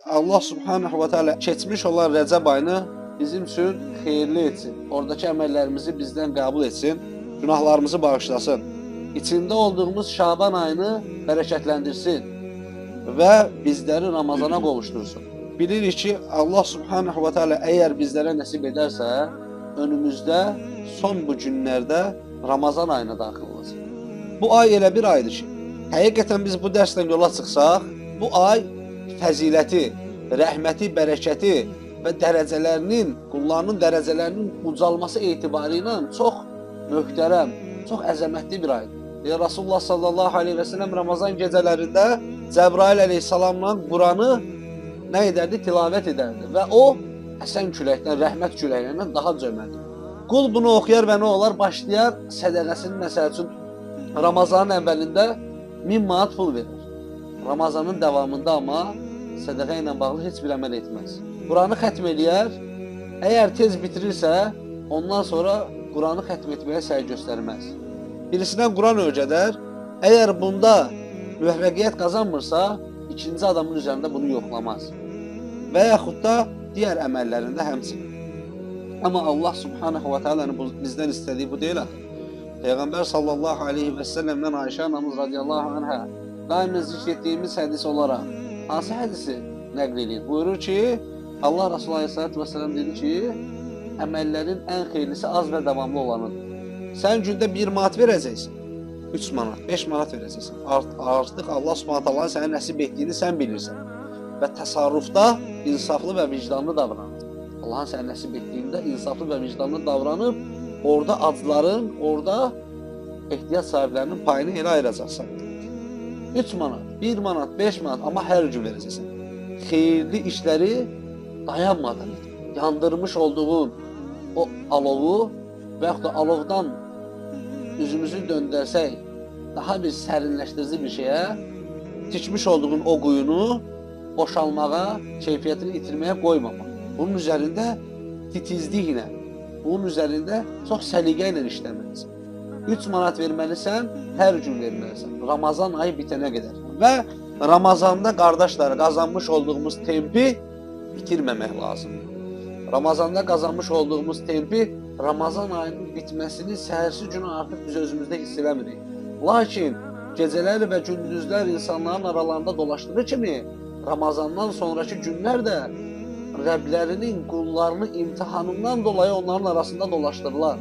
Allah subhanahu ve teala keçmiş olan Rəcəb ayını bizim üçün xeyirli etsin. Oradakı əməllərimizi bizdən qəbul etsin, günahlarımızı bağışlasın. İçində olduğumuz Şaban ayını bərəkətləndirsin və bizləri Ramazana qovuştursun. Bilirik ki, Allah subhanahu ve teala əgər bizlərə nəsib edərsə, önümüzdə son bu günlərdə Ramazan ayına daxil olacaq. Bu ay elə bir aydır ki, həqiqətən biz bu dərslə yola çıxsaq, bu ay fəziləti, rəhməti, bərəkəti və dərəcələrinin, qullarının dərəcələrinin ucalması etibarı ilə çox möhtərəm, çox əzəmətli bir aydır. Rasulullah sallallahu aleyhi və səlləm Ramazan gecələrində Cəbrail əleyhissalamla Quranı nə edərdi? Tilavət edərdi və o həsən küləkdən, rəhmət küləklərindən daha cömərdi. Qul bunu oxuyar və nə olar? Başlayar sədəqəsini, məsəl üçün Ramazanın əvvəlində 1000 manat pul verir. Ramazanın davamında amma sədəqə ilə bağlı heç bir əməl etməz. Quranı xətm eləyər, əgər tez bitirirsə, ondan sonra Quranı xətm etməyə səy göstərməz. Birisinə Quran öyrədər, əgər bunda müvəffəqiyyət qazanmırsa, ikinci adamın üzərində bunu yoxlamaz. Və yaxud da digər əməllərində həmçinin. Amma Allah subhanahu və teala'nın bizdən istədiyi bu deyil axı. Peyğəmbər sallallahu aleyhi və səlləmdən Ayşə anamız radiyallahu anhə daimən zikr etdiyimiz hədis olaraq hansı hədisi nəql edir? Buyurur ki, Allah Resulü aleyhissalatü vesselam dedi ki, əməllərin ən xeyirlisi az və davamlı olanıdır. Sən gündə 1 manat verəcəksin, 3 manat, 5 manat verəcəksin. Artıq Allah subhanahu ta'ala sənə nəsib etdiyini sən bilirsən. Və təsarrufda insaflı və vicdanlı davranır. Allahın sənə nəsib etdiyində insaflı və vicdanlı davranıb, orada acların, orada ehtiyac sahiblərinin payını elə ayıracaqsan. 3 manat, 1 manat, 5 manat, amma hər gün verəcəksən. Xeyirli işləri dayanmadan yandırmış olduğun o alovu və yaxud da alovdan üzümüzü döndərsək, daha bir sərinləşdirici bir şeyə, tikmiş olduğun o quyunu boşalmağa, keyfiyyətini itirməyə qoymamaq. Bunun üzərində titizliklə, bunun üzərində çox səliqə ilə işləməlisən. 3 manat verməlisən, hər gün verməlisən. Ramazan ayı bitənə qədər. Və Ramazanda qardaşlar qazanmış olduğumuz tempi bitirməmək lazımdır. Ramazanda qazanmış olduğumuz tempi Ramazan ayının bitməsini səhərsi günü artıq biz özümüzdə hiss eləmirik. Lakin gecələr və gündüzlər insanların aralarında dolaşdığı kimi Ramazandan sonraki günlər də Rəblərinin qullarını imtihanından dolayı onların arasında dolaşdırırlar.